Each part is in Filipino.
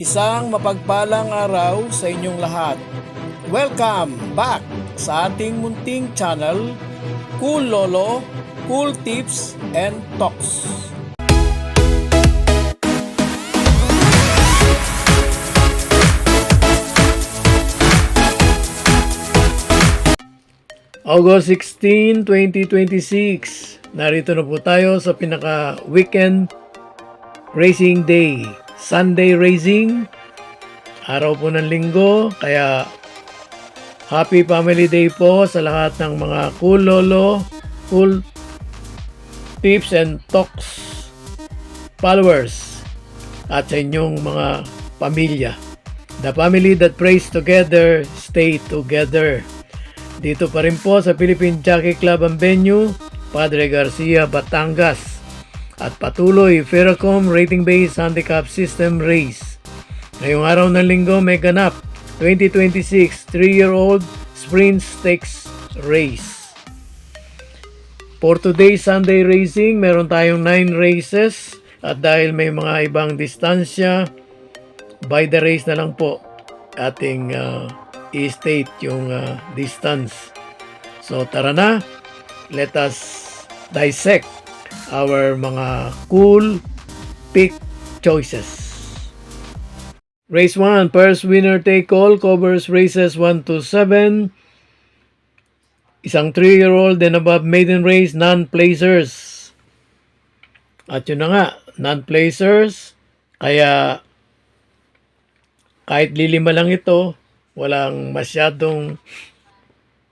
Isang mapagpalang araw sa inyong lahat. Welcome back sa ating munting channel, Cool Lolo, Cool Tips and Talks. August 16, 2026. Narito na po tayo sa pinaka-weekend racing day. Sunday racing, araw po ng linggo, kaya happy family day po sa lahat ng mga Cool Lolo, Cool Tips and Talks followers at sa inyong mga pamilya. The family that prays together, stay together. Dito pa rin po sa Philippine Jockey Club ang venue, Padre Garcia, Batangas. At patuloy, Ferrocom Rating-Based Handicap System Race. Ngayong araw ng linggo may ganap, 2026 3-year-old Sprint Stakes Race. For today's Sunday racing, meron tayong 9 races. At dahil may mga ibang distansya, by the race na lang po ating i-state yung distance. So tara na, let us dissect our mga cool pick choices. Race 1, first winner take all, covers races 1 to 7. Isang 3-year-old and above maiden race, non-placers. At yun na nga, non-placers, kaya kahit lilima lang ito, walang masyadong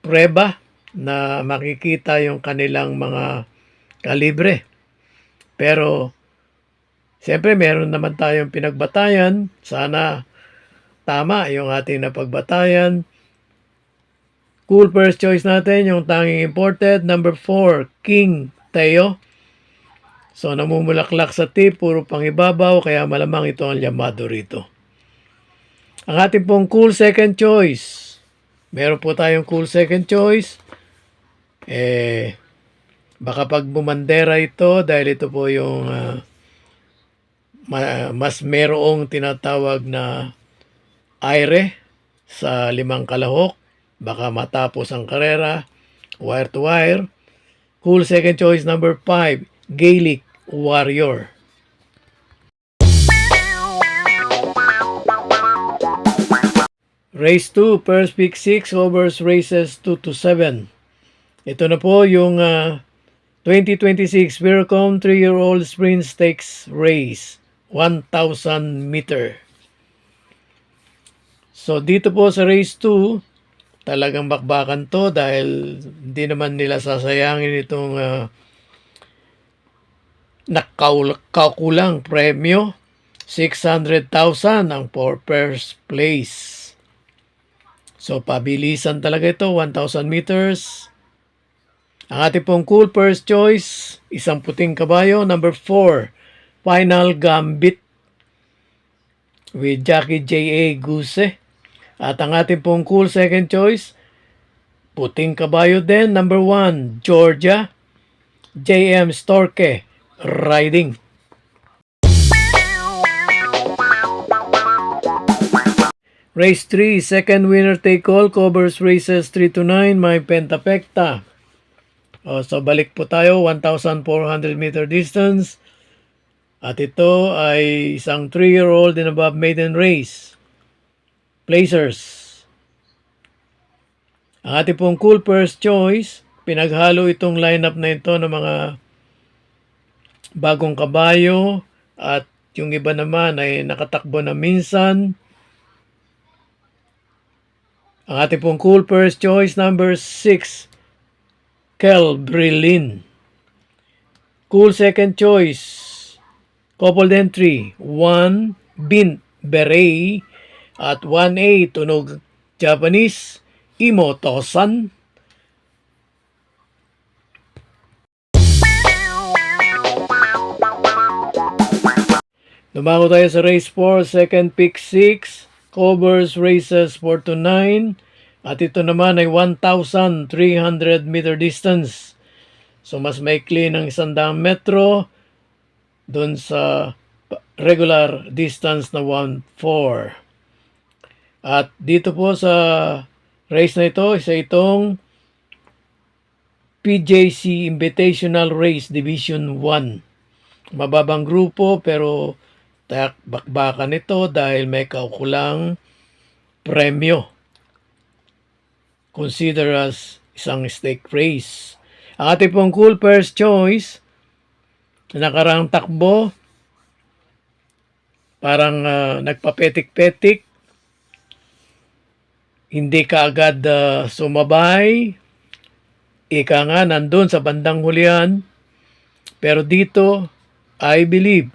preba na makikita yung kanilang mga kalibre. Pero siyempre meron naman tayong pinagbatayan. Sana tama yung ating napagbatayan. Cool first choice natin, yung tanging imported, number 4, King Teo. So namumulaklak sa tip, puro pangibabaw, kaya malamang ito ang llamado rito. Ang ating pong cool second choice. Meron po tayong cool second choice. Baka pag bumandera ito, dahil ito po yung mas merong tinatawag na aire sa 5 kalahok, baka matapos ang karera, wire to wire. Cool second choice number 5, Gaelic Warrior. Race 2, first pick 6, overs races 2 to 7. Ito na po yung 2026 Ferrocom 3-year-old Sprint Stakes Race, 1,000 meter. So dito po sa race 2, talagang bakbakan to dahil hindi naman nila sasayangin itong nakakulang premyo. 600,000 ang for first place. So pabilisan talaga ito, 1,000 meters. Ang ating pong cool first choice, isang puting kabayo, number 4, Final Gambit with Jackie J.A. Guse. At ang ating pong cool second choice, puting kabayo din, number 1, Georgia, J.M. Storke riding. Race 3, second winner take all, covers races 3 to 9, may pentapekta. So balik po tayo, 1,400 meter distance. At ito ay isang 3-year-old and above maiden race. Placers. Ang ating pong cool first choice, pinaghalo itong lineup na ito ng mga bagong kabayo at yung iba naman ay nakatakbo na minsan. Ang ating pong cool first choice, number 6, Kel Brilin. Cool second choice, coupled entry, 1, Bint Beret at 1A, tunog Japanese, Imo Tosan. Lumango tayo sa race 4, second pick 6, covers races 4 to 9. At ito naman ay 1,300 meter distance. So mas maikli ng 100 metro doon sa regular distance na 1.4. At dito po sa race na ito, isa itong PJC Invitational Race Division 1. Mababang grupo pero bakbakan ito dahil may kaukulang premyo. Consider as isang stake race. Ang ating pong cool first choice na nakarang takbo, parang nagpapetik-petik, hindi ka agad sumabay, ika nga nandun sa bandang hulihan, pero dito, I believe,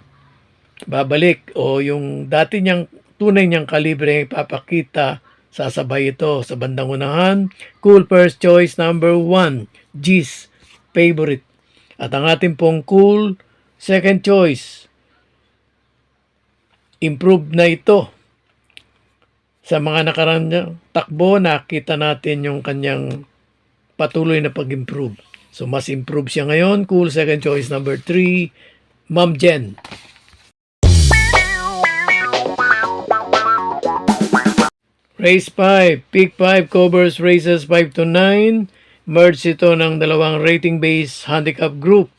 babalik o yung dati niyang tunay niyang kalibre ipapakita, sasabay ito sa bandang unahan. Cool first choice number 1, G's favorite. At ang ating pong cool second choice, improved na ito. Sa mga nakarang takbo, nakita natin yung kanyang patuloy na pag-improve. So, mas improve siya ngayon. Cool second choice number 3, Ma'am Jen. Race 5, Pick 5 covers races 5 to 9. Merge ito ng dalawang rating-based handicap group.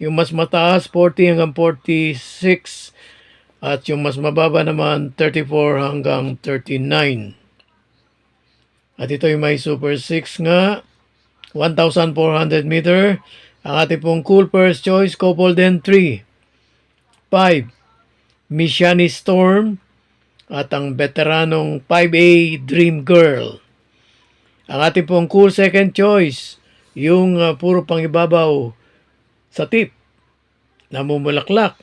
Yung mas mataas, 40 hanggang 46. At yung mas mababa naman, 34 hanggang 39. At ito yung may Super 6 nga, 1,400 meter. Ang ating pong cool first choice, Coupledon 3. 5, Mishani Storm. At ang veteranong 5A Dream Girl. Ang ating pong cool second choice, yung puro pangibabaw sa tip, namumulaklak.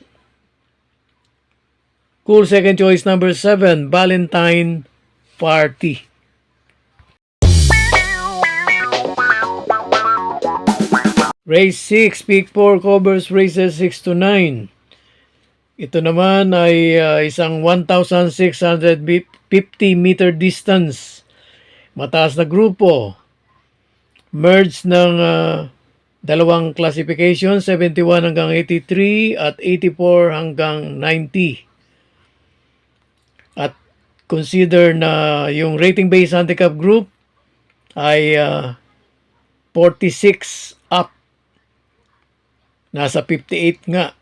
Cool second choice number 7, Valentine Party. Race 6, Pick 4 covers races 6 to 9. Ito naman ay isang 1,650 meter distance. Mataas na grupo. Merge ng dalawang classification, 71 hanggang 83 at 84 hanggang 90. At consider na yung rating-based handicap group ay 46 up. Nasa 58 nga.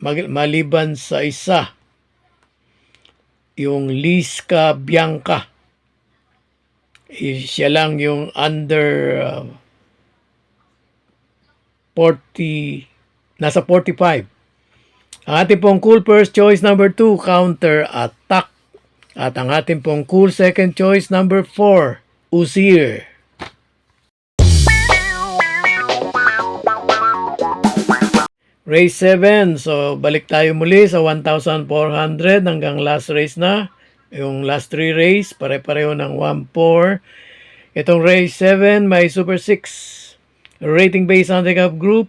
Maliban sa isa, yung Liska Bianca. Siya lang yung under 40, nasa 45. Ang ating pong cool first choice number 2, Counter Attack. At ang ating pong cool second choice number 4, Usir. Race 7. So, balik tayo muli sa 1,400 hanggang last race na. Yung last 3 race, pare-pareho ng 1.4. Itong race 7, may Super 6. Rating-based handicap group.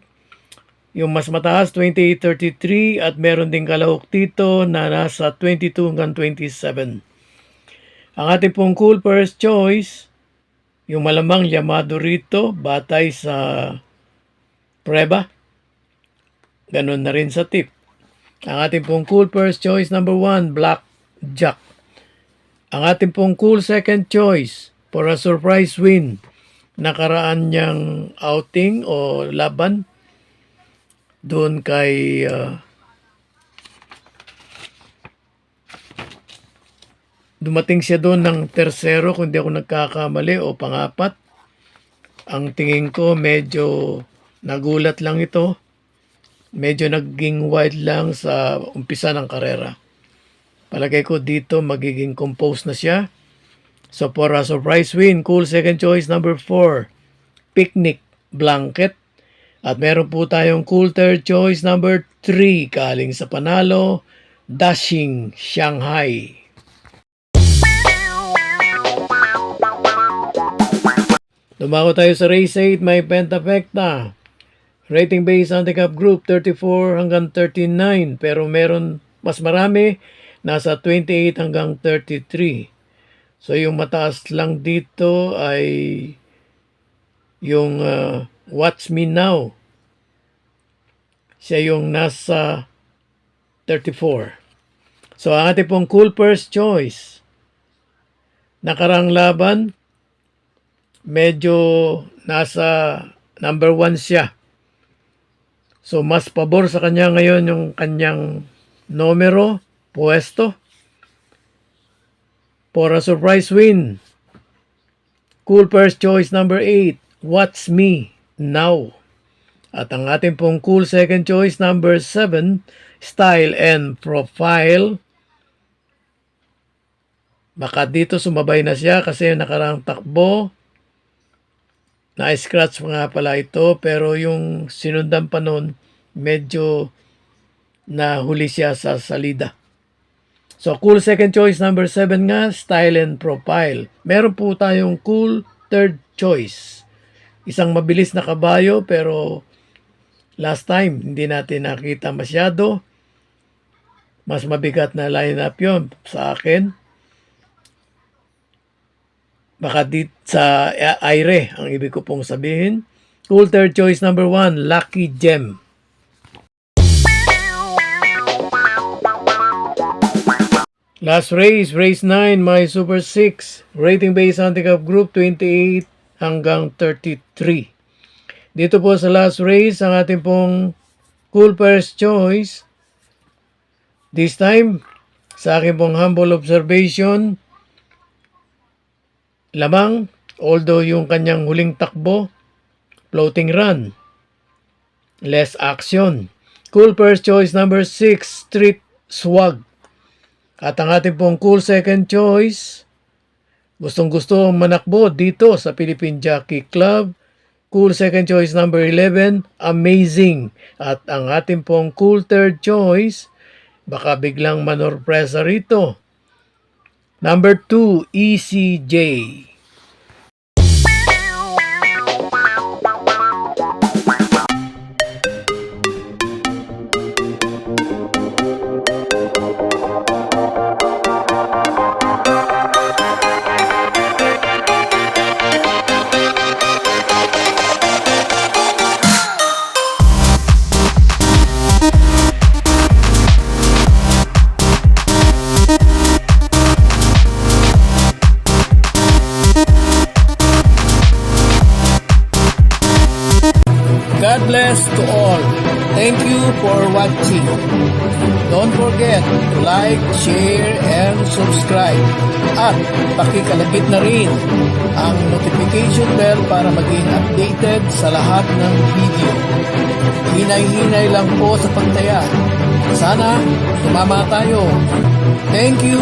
Yung mas mataas, 28-33. At meron ding kalahok dito na nasa 22 hanggang 27. Ang ating pong cool first choice, yung malamang Yamado rito, batay sa preba. Ganon na rin sa tip. Ang ating pong cool first choice number 1, Black Jack. Ang ating pong cool second choice for a surprise win, nakaraan niyang outing o laban doon kay dumating siya doon ng tersero kung di ako nagkakamali o pangapat. Ang tingin ko medyo nagulat lang ito. Medyo naging wide lang sa umpisa ng karera. Palagay ko dito magiging compose na siya. So for a surprise win, cool second choice number 4, Picnic Blanket. At meron po tayong cool third choice number 3, galing sa panalo, Dashing Shanghai. Dumako tayo sa race 8, may Pentafecta. Rating based handicap group 34 hanggang 39, pero meron mas marami nasa 28 hanggang 33. So yung mataas lang dito ay yung Watch Me Now. Siya yung nasa 34. So, ang ating pong cool first choice. Nakarang laban, medyo nasa number 1 siya. So, mas pabor sa kanya ngayon yung kanyang numero, puesto. For a surprise win, cool first choice number 8, What's Me Now. At ang ating pong cool second choice number 7, Style and Profile. Baka dito sumabay na siya kasi nakarang takbo. Na-scratch nga pala ito pero yung sinundan pa nun medyo nahuli siya sa salida. So cool second choice number 7 nga, Style and Profile. Meron po tayong cool third choice. Isang mabilis na kabayo pero last time hindi natin nakita masyado. Mas mabigat na lineup yun sa akin. Baka dit sa aire ang ibig ko pong sabihin. Cool third choice number 1, Lucky Gem. Last race, race 9, my Super 6. Rating based handicap group 28 hanggang 33. Dito po sa last race, ang ating pong cool first choice. This time, sa aking pong humble observation, lamang, although yung kanyang huling takbo, floating run, less action. Cool first choice number 6, Street Swag. At ang ating pong cool second choice, gustong-gusto manakbo dito sa Philippine Jockey Club. Cool second choice number 11, Amazing. At ang ating pong cool third choice, baka biglang manorpresa rito. Number 2, ECJ. God bless to all. Thank you for watching. Don't forget to like, share, and subscribe. At pakikalagit na rin ang notification bell para maging updated sa lahat ng video. Hinay-hinay lang po sa pagtaya. Sana tumama tayo. Thank you!